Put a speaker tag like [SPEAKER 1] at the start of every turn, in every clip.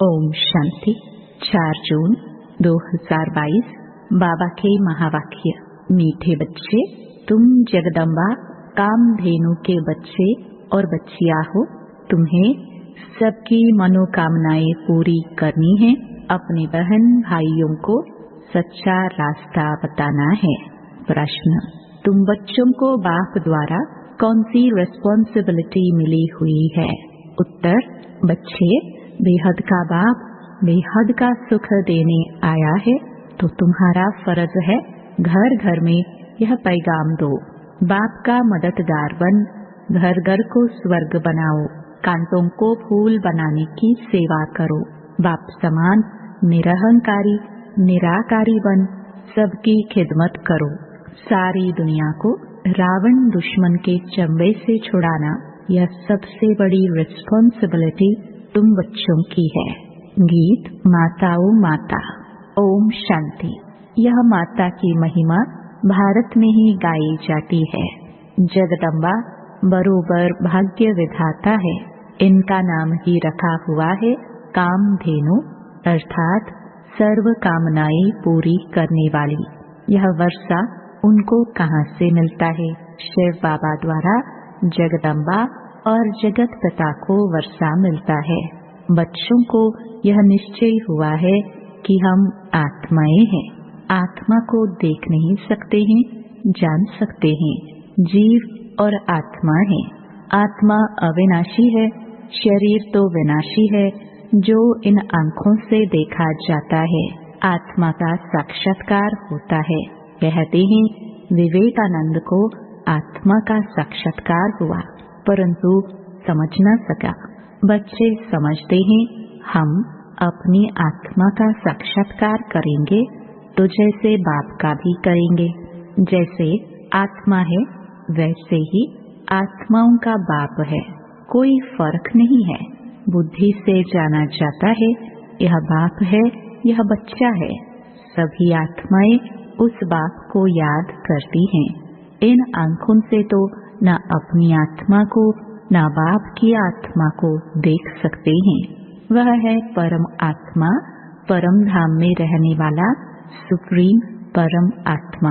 [SPEAKER 1] ओम शांति। 4 जून 2022 बाबा के महावाक्य। मीठे बच्चे, तुम जगदम्बा कामधेनु के बच्चे और बच्चियां हो। तुम्हें सबकी मनोकामनाएं पूरी करनी है। अपने बहन भाइयों को सच्चा रास्ता बताना है। प्रश्न, तुम बच्चों को बाप द्वारा कौन सी रिस्पॉन्सिबिलिटी मिली हुई है? उत्तर, बच्चे, बेहद का बाप बेहद का सुख देने आया है, तो तुम्हारा फर्ज है घर घर में यह पैगाम दो। बाप का मददगार बन घर घर को स्वर्ग बनाओ। कांटों को फूल बनाने की सेवा करो। बाप समान निरहंकारी निराकारी बन सबकी खिदमत करो। सारी दुनिया को रावण दुश्मन के चंबे से छुड़ाना, यह सबसे बड़ी रिस्पॉन्सिबिलिटी तुम बच्चों की है। गीत माताओं माता। ओम शांति। यह माता की महिमा भारत में ही गाई जाती है। जगदम्बा बरोबर भाग्य विधाता है। इनका नाम ही रखा हुआ है कामधेनु, अर्थात सर्व कामनाएं पूरी करने वाली। यह वर्षा उनको कहाँ से मिलता है? शिव बाबा द्वारा जगदम्बा और जगत पिता को वर्षा मिलता है। बच्चों को यह निश्चय हुआ है कि हम आत्माएं हैं। आत्मा को देख नहीं सकते हैं, जान सकते हैं। जीव और आत्मा है। आत्मा अविनाशी है, शरीर तो विनाशी है जो इन आंखों से देखा जाता है। आत्मा का साक्षात्कार होता है। कहते हैं विवेकानंद को आत्मा का साक्षात्कार हुआ, परंतु समझ न सका। बच्चे समझते हैं हम अपनी आत्मा का साक्षात्कार करेंगे तो जैसे बाप का भी करेंगे। जैसे आत्मा है वैसे ही आत्माओं का बाप है। कोई फर्क नहीं है। बुद्धि से जाना जाता है यह बाप है, यह बच्चा है। सभी आत्माएं उस बाप को याद करती हैं। इन आंखों से तो न अपनी आत्मा को न बाप की आत्मा को देख सकते हैं। वह है परम आत्मा, परम धाम में रहने वाला सुप्रीम परम आत्मा।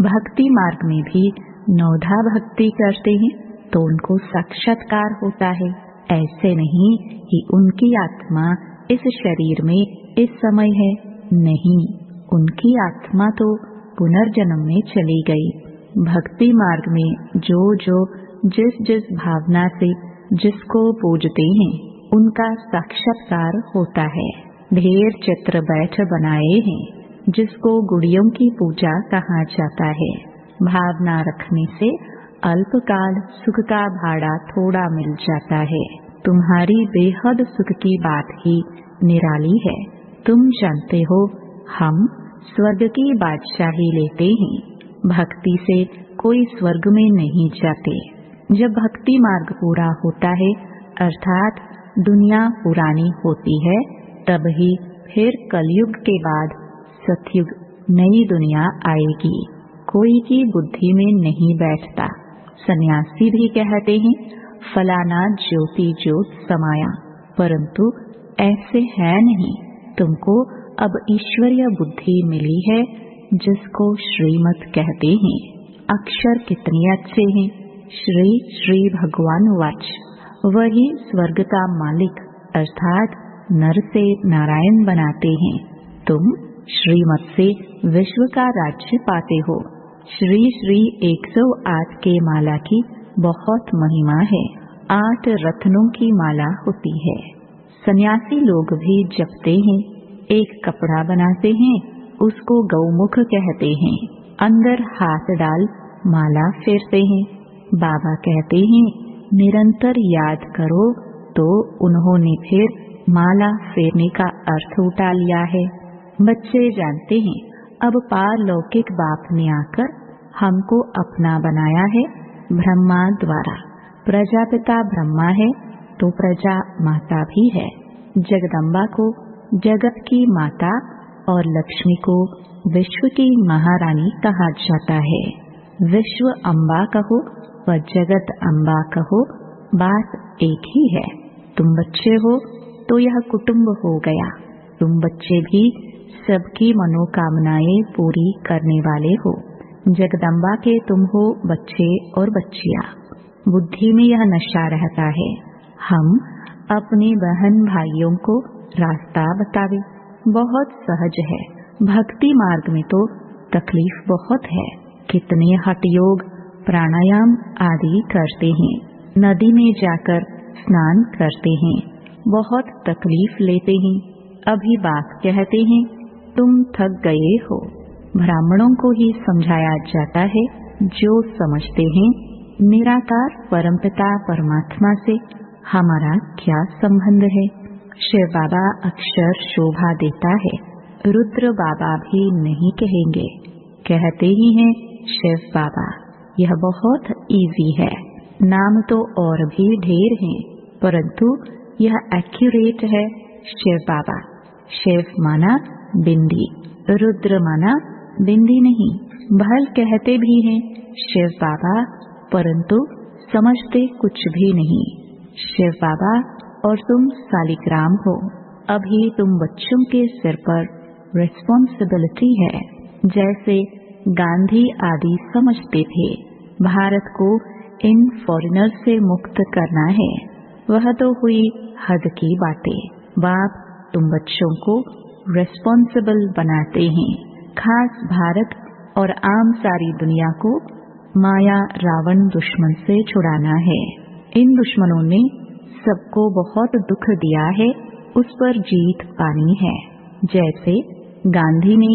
[SPEAKER 1] भक्ति मार्ग में भी नौधा भक्ति करते हैं तो उनको साक्षात्कार होता है। ऐसे नहीं कि उनकी आत्मा इस शरीर में इस समय है, नहीं, उनकी आत्मा तो पुनर्जन्म में चली गई। भक्ति मार्ग में जो जिस जिस भावना से जिसको पूजते हैं उनका साक्षात्कार होता है। ढेर चित्र बैठ बनाए हैं जिसको गुड़ियों की पूजा कहा जाता है। भावना रखने से अल्पकाल सुख का भाड़ा थोड़ा मिल जाता है। तुम्हारी बेहद सुख की बात ही निराली है। तुम जानते हो हम स्वर्ग की बादशाही लेते हैं। भक्ति से कोई स्वर्ग में नहीं जाते। जब भक्ति मार्ग पूरा होता है, अर्थात दुनिया पुरानी होती है, तब ही फिर कलयुग के बाद सतयुग नई दुनिया आएगी। कोई की बुद्धि में नहीं बैठता। सन्यासी भी कहते हैं फलाना ज्योति ज्योत समाया, परंतु ऐसे है नहीं। तुमको अब ईश्वरीय बुद्धि मिली है जिसको श्रीमत कहते हैं। अक्षर कितने अच्छे हैं। श्री श्री भगवान वाच। वही स्वर्ग का मालिक अर्थात नर से नारायण बनाते हैं। तुम श्रीमत से विश्व का राज्य पाते हो। श्री श्री 108 के माला की बहुत महिमा है। 8 रत्नों की माला होती है। सन्यासी लोग भी जपते हैं। एक कपड़ा बनाते हैं, उसको गौमुख कहते हैं। अंदर हाथ डाल माला फेरते हैं। बाबा कहते हैं निरंतर याद करो, तो उन्होंने फिर माला फेरने का अर्थ उठा लिया है। बच्चे जानते हैं अब पारलौकिक बाप ने आकर हमको अपना बनाया है ब्रह्मा द्वारा। प्रजापिता ब्रह्मा है तो प्रजा माता भी है। जगदम्बा को जगत की माता और लक्ष्मी को विश्व की महारानी कहा जाता है। विश्व अम्बा कहो व जगत अम्बा कहो, बात एक ही है। तुम बच्चे हो तो यह कुटुंब हो गया। तुम बच्चे भी सबकी मनोकामनाएं पूरी करने वाले हो। जगदम्बा के तुम हो बच्चे और बच्चियां। बुद्धि में यह नशा रहता है, हम अपने बहन भाइयों को रास्ता बतावे। बहुत सहज है। भक्ति मार्ग में तो तकलीफ बहुत है। कितने हठ योग प्राणायाम आदि करते हैं, नदी में जाकर स्नान करते हैं, बहुत तकलीफ लेते हैं। अभी बाप कहते हैं तुम थक गए हो। ब्राह्मणों को ही समझाया जाता है, जो समझते हैं निराकार परमपिता परमात्मा से हमारा क्या संबंध है। शिव बाबा अक्षर शोभा देता है, रुद्र बाबा भी नहीं कहेंगे, कहते ही हैं शिव बाबा। यह बहुत इजी है। नाम तो और भी ढेर हैं, परंतु यह एक्यूरेट है शिव बाबा। शिव माना बिंदी, रुद्र माना बिंदी नहीं। भल कहते भी हैं शिव बाबा, परंतु समझते कुछ भी नहीं। शिव बाबा और तुम सालिग्राम हो। अभी तुम बच्चों के सिर पर रिस्पॉन्सिबिलिटी है। जैसे गांधी आदि समझते थे भारत को इन फॉरेनर्स से मुक्त करना है, वह तो हुई हद की बातें। बाप तुम बच्चों को रिस्पॉन्सिबल बनाते हैं, खास भारत और आम सारी दुनिया को माया रावण दुश्मन से छुड़ाना है। इन दुश्मनों ने सबको बहुत दुख दिया है, उस पर जीत पानी है। जैसे गांधी ने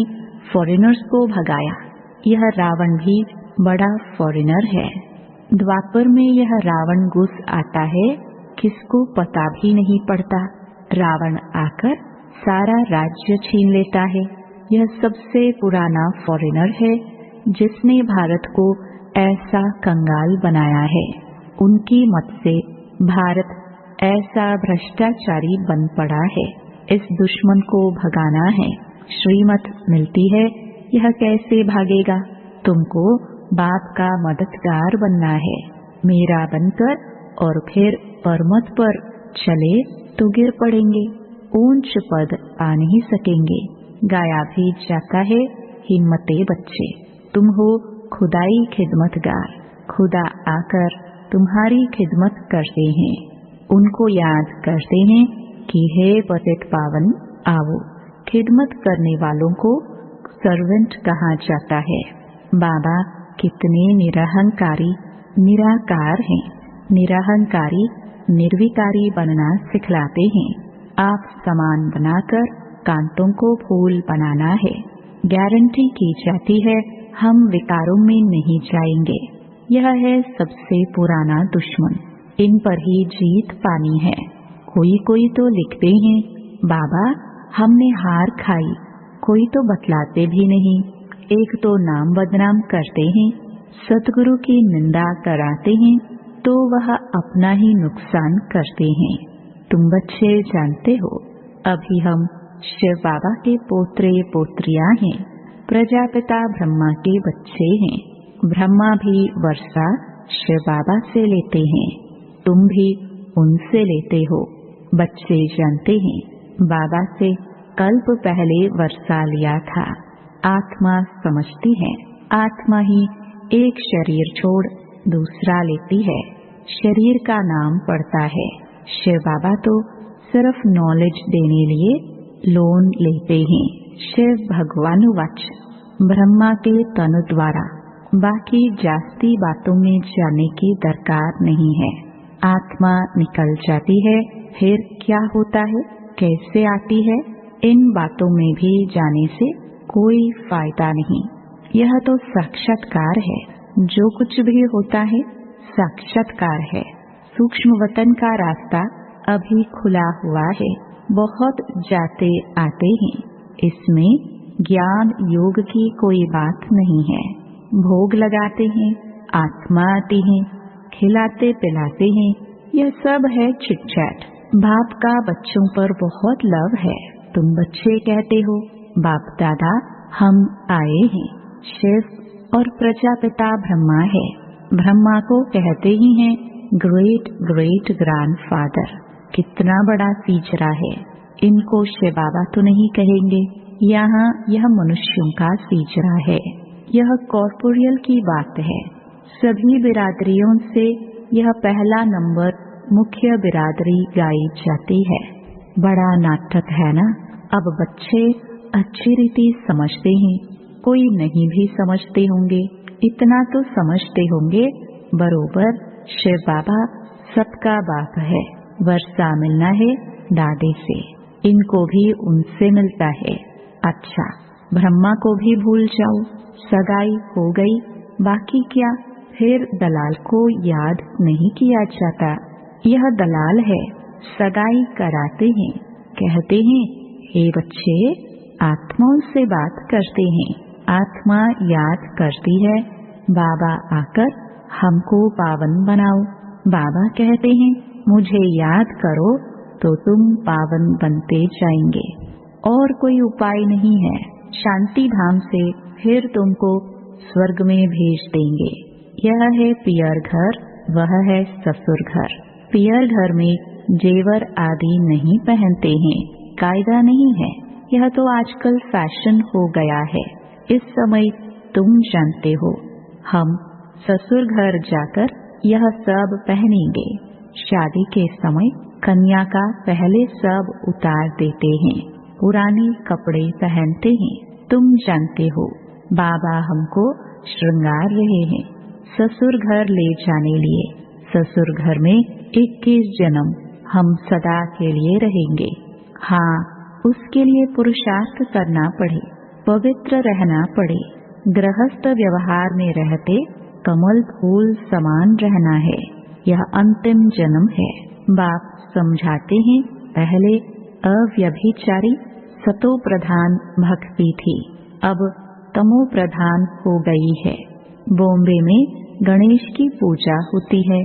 [SPEAKER 1] फॉरेनर्स को भगाया, यह रावण भी बड़ा फॉरेनर है। द्वापर में यह रावण घुस आता है, किसको पता भी नहीं पड़ता। रावण आकर सारा राज्य छीन लेता है। यह सबसे पुराना फॉरेनर है जिसने भारत को ऐसा कंगाल बनाया है। उनकी मत से भारत ऐसा भ्रष्टाचारी बन पड़ा है। इस दुश्मन को भगाना है। श्रीमत मिलती है, यह कैसे भागेगा। तुमको बाप का मददगार बनना है, मेरा बनकर, और फिर परमत पर चले तो गिर पड़ेंगे, ऊंच पद आ नहीं सकेंगे। गाया भी जाता है, हिम्मते बच्चे तुम हो खुदाई खिदमतगार। खुदा आकर तुम्हारी खिदमत करते हैं, उनको याद करते हैं कि हे पतित पावन आओ। खिदमत करने वालों को सर्वेंट कहा जाता है। बाबा कितने निरहंकारी निराकार हैं। निरहंकारी निर्विकारी बनना सिखलाते हैं। आप समान बनाकर कांटों को फूल बनाना है। गारंटी की जाती है हम विकारों में नहीं जाएंगे। यह है सबसे पुराना दुश्मन, इन पर ही जीत पानी है। कोई तो लिखते हैं बाबा हमने हार खाई, कोई तो बतलाते भी नहीं। एक तो नाम बदनाम करते हैं, सतगुरु की निंदा कराते हैं, तो वह अपना ही नुकसान करते हैं। तुम बच्चे जानते हो, अभी हम शिव बाबा के पोत्रे पोत्रियां हैं। प्रजापिता ब्रह्मा के बच्चे हैं। ब्रह्मा भी वर्षा शिव बाबा से लेते हैं, तुम भी उनसे लेते हो। बच्चे जानते हैं बाबा से कल्प पहले वर्षा लिया था। आत्मा समझती है, आत्मा ही एक शरीर छोड़ दूसरा लेती है। शरीर का नाम पड़ता है। शिव बाबा तो सिर्फ नॉलेज देने लिए लोन लेते हैं। शिव भगवानुवाच ब्रह्मा के तनु द्वारा, बाकी जास्ती बातों में जाने की दरकार नहीं है। आत्मा निकल जाती है, फिर क्या होता है, कैसे आती है, इन बातों में भी जाने से कोई फायदा नहीं। यह तो साक्षात्कार है। जो कुछ भी होता है साक्षात्कार है। सूक्ष्म वतन का रास्ता अभी खुला हुआ है। बहुत जाते आते हैं, इसमें ज्ञान योग की कोई बात नहीं है। भोग लगाते हैं, आत्मा आती है, खिलाते पिलाते हैं, यह सब है चिट चैट। बाप का बच्चों पर बहुत लव है। तुम बच्चे कहते हो बाप दादा हम आए हैं। शिव और प्रजापिता ब्रह्मा है। ब्रह्मा को कहते ही हैं ग्रेट ग्रेट ग्रैंडफादर। कितना बड़ा सीजरा है। इनको शिव बाबा तो नहीं कहेंगे, यहाँ यह मनुष्यों का सीजरा है। यह कॉर्पोरियल की बात है। सभी बिरादरियों से यह पहला नंबर मुख्य बिरादरी गाई जाती है। बड़ा नाटक है ना। अब बच्चे अच्छी रीति समझते हैं, कोई नहीं भी समझते होंगे, इतना तो समझते होंगे बरोबर शिव बाबा सबका बाप है। वर्षा मिलना है दादे से, इनको भी उनसे मिलता है। अच्छा, ब्रह्मा को भी भूल जाओ, सगाई हो गई, बाकी क्या। फिर दलाल को याद नहीं किया जाता। यह दलाल है, सगाई कराते हैं, कहते हैं हे बच्चे आत्माओं से बात करते हैं। आत्मा याद करती है, बाबा आकर हमको पावन बनाओ। बाबा कहते हैं मुझे याद करो तो तुम पावन बनते जाएंगे, और कोई उपाय नहीं है। शांति धाम से फिर तुमको स्वर्ग में भेज देंगे। यह है पियर घर, वह है ससुर घर। पियर घर में जेवर आदि नहीं पहनते हैं, कायदा नहीं है। यह तो आजकल फैशन हो गया है। इस समय तुम जानते हो, हम ससुर घर जाकर यह सब पहनेंगे। शादी के समय कन्या का पहले सब उतार देते हैं, पुराने कपड़े पहनते हैं। तुम जानते हो बाबा हमको श्रृंगार रहे हैं ससुर घर ले जाने लिए। ससुर घर में 21 जन्म हम सदा के लिए रहेंगे। हाँ, उसके लिए पुरुषार्थ करना पड़े, पवित्र रहना पड़े। गृहस्थ व्यवहार में रहते कमल फूल समान रहना है। यह अंतिम जन्म है। बाप समझाते हैं पहले अव्यभिचारी सतो प्रधान भक्ति थी, अब तमो प्रधान हो गई है। बॉम्बे में गणेश की पूजा होती है,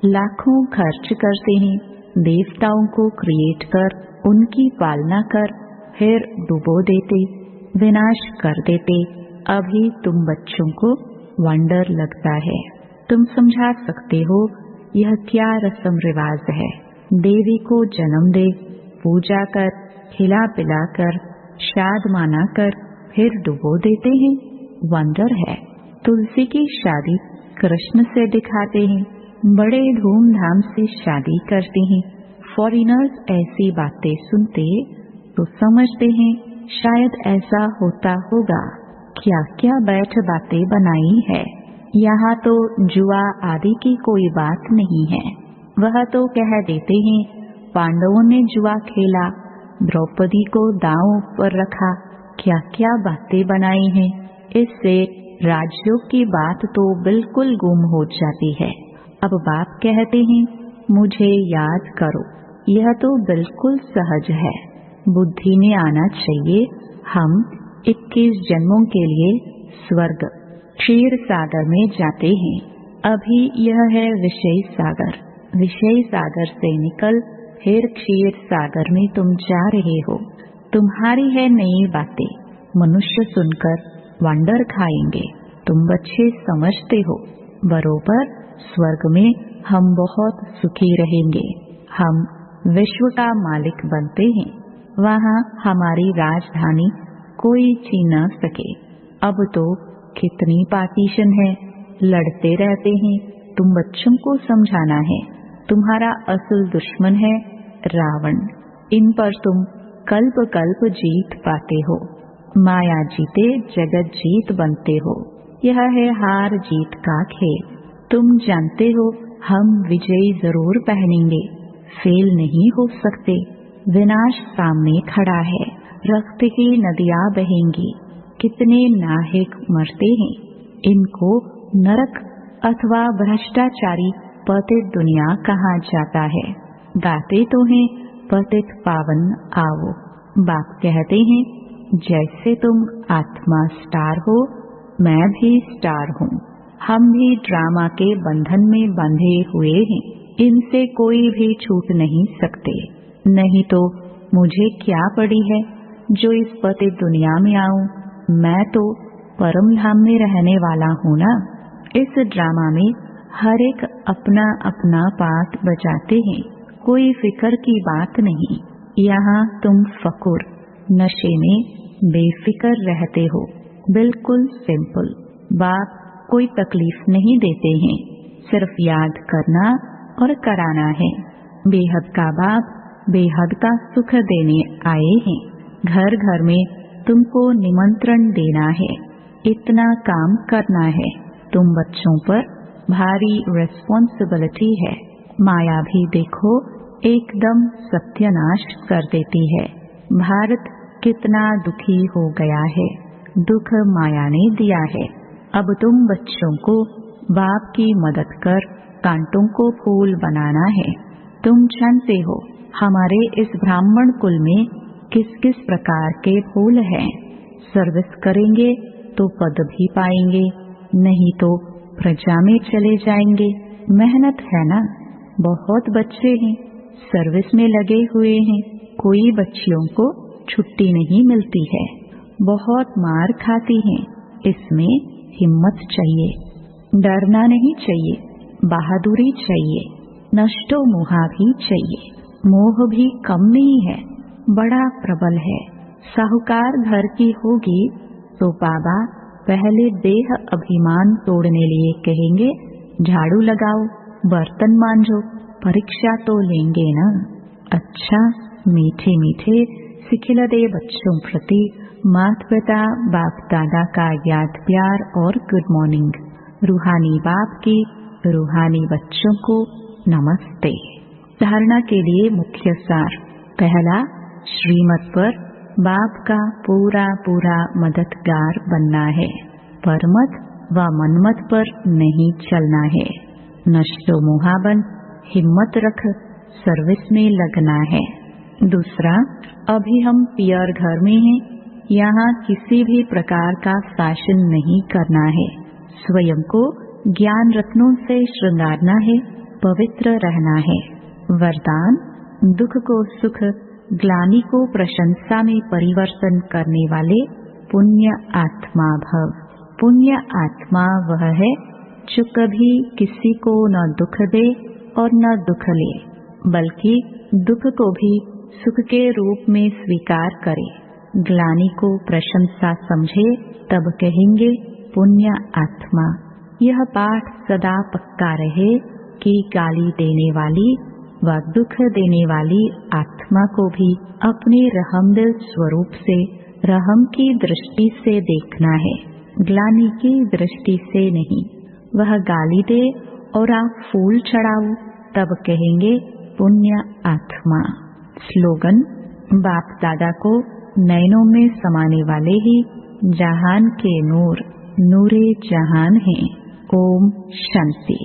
[SPEAKER 1] लाखों खर्च करते हैं, देवताओं को क्रिएट कर उनकी पालना कर फिर डुबो देते, विनाश कर देते। अभी तुम बच्चों को वंडर लगता है। तुम समझा सकते हो यह क्या रस्म रिवाज है। देवी को जन्म दे, पूजा कर, खिला पिला कर, शाद माना कर फिर डुबो देते हैं, वंडर है। तुलसी की शादी कृष्ण से दिखाते हैं, बड़े धूमधाम से शादी करते हैं। फॉरेनर्स ऐसी बातें सुनते तो समझते हैं शायद ऐसा होता होगा। क्या क्या बैठ बातें बनाई है। यहाँ तो जुआ आदि की कोई बात नहीं है। वह तो कह देते हैं पांडवों ने जुआ खेला, द्रौपदी को दांव पर रखा। क्या क्या बातें बनाई हैं। इससे राजयोग की बात तो बिल्कुल गुम हो जाती है। अब बाप कहते हैं मुझे याद करो। यह तो बिल्कुल सहज है, बुद्धि में आना चाहिए। हम 21 जन्मों के लिए स्वर्ग क्षीर सागर में जाते हैं। अभी यह है विषय सागर। विषय सागर से निकल फिर क्षीर सागर में तुम जा रहे हो। तुम्हारी है नई बातें, मनुष्य सुनकर वंडर खाएंगे। तुम बच्चे समझते हो बरोबर स्वर्ग में हम बहुत सुखी रहेंगे। हम विश्व का मालिक बनते हैं। वहाँ हमारी राजधानी कोई छीन न सके। अब तो कितनी पार्टीशन है, लड़ते रहते हैं। तुम बच्चों को समझाना है तुम्हारा असल दुश्मन है रावण। इन पर तुम कल्प कल्प जीत पाते हो। माया जीते जगत जीत बनते हो। यह है हार जीत का खेल। तुम जानते हो हम विजयी जरूर पहनेंगे, फेल नहीं हो सकते। विनाश सामने खड़ा है, रक्त की नदियां बहेंगी। कितने नाहिक मरते हैं। इनको नरक अथवा भ्रष्टाचारी पतित दुनिया कहा जाता है। गाते तो हैं पतित पावन आओ। बाप कहते हैं जैसे तुम आत्मा स्टार हो, मैं भी स्टार हूँ। हम भी ड्रामा के बंधन में बंधे हुए हैं। इनसे कोई भी छूट नहीं सकते। नहीं तो मुझे क्या पड़ी है जो इस पतित दुनिया में आऊं। मैं तो परम धाम में रहने वाला हूँ ना। इस ड्रामा में हर एक अपना अपना पार्ट बजाते हैं। कोई फिक्र की बात नहीं। यहाँ तुम फकुर नशे में बेफिक्र रहते हो। बिल्कुल सिंपल। बाप कोई तकलीफ नहीं देते हैं, सिर्फ याद करना और कराना है। बेहद का बाप बेहद का सुख देने आए हैं। घर घर में तुमको निमंत्रण देना है, इतना काम करना है। तुम बच्चों पर भारी रिस्पॉन्सिबिलिटी है। माया भी देखो एकदम सत्यानाश कर देती है। भारत कितना दुखी हो गया है, दुख माया ने दिया है। अब तुम बच्चों को बाप की मदद कर कांटों को फूल बनाना है। तुम जानते हो हमारे इस ब्राह्मण कुल में किस किस प्रकार के फूल हैं। सर्विस करेंगे तो पद भी पाएंगे, नहीं तो प्रजा में चले जाएंगे। मेहनत है ना, बहुत बच्चे हैं सर्विस में लगे हुए हैं। कोई बच्चियों को छुट्टी नहीं मिलती है, बहुत मार खाती हैं। इसमें हिम्मत चाहिए, डरना नहीं चाहिए, बहादुरी चाहिए, नष्टो मोहा भी चाहिए। मोह भी कम नहीं है, बड़ा प्रबल है। साहूकार घर की होगी तो बाबा पहले देह अभिमान तोड़ने लिए कहेंगे, झाड़ू लगाओ, बर्तन मांजो, परीक्षा तो लेंगे ना। अच्छा, मीठे मीठे सिखिलदे बच्चों प्रति माता पिता बाप दादा का याद प्यार और गुड मॉर्निंग। रूहानी बाप की रूहानी बच्चों को नमस्ते। धारणा के लिए मुख्य सार। पहला, श्रीमत पर बाप का पूरा पूरा मददगार बनना है। परमत व मनमत पर नहीं चलना है। नष्टो मोहाबन, हिम्मत रख सर्विस में लगना है। दूसरा, अभी हम पियर घर में हैं, यहाँ किसी भी प्रकार का फैशन नहीं करना है। स्वयं को ज्ञान रत्नों से श्रृंगारना है, पवित्र रहना है। वरदान, दुख को सुख, ग्लानि को प्रशंसा में परिवर्तन करने वाले पुण्य आत्मा भव। पुण्य आत्मा वह है जो कभी किसी को न दुख दे और न दुख ले, बल्कि दुख को भी सुख के रूप में स्वीकार करे। ग्लानि को प्रशंसा समझे तब कहेंगे पुण्य आत्मा। यह पाठ सदा पक्का रहे कि गाली देने वाली व दुख देने वाली आत्मा को भी अपने रहमदिल स्वरूप से रहम की दृष्टि से देखना है, ग्लानि की दृष्टि से नहीं। वह गाली दे और आप फूल चढ़ाओ तब कहेंगे पुण्य आत्मा। स्लोगन, बाप दादा को नैनों में समाने वाले ही जहान के नूर, नूरे जहान हैं। ओम शांति।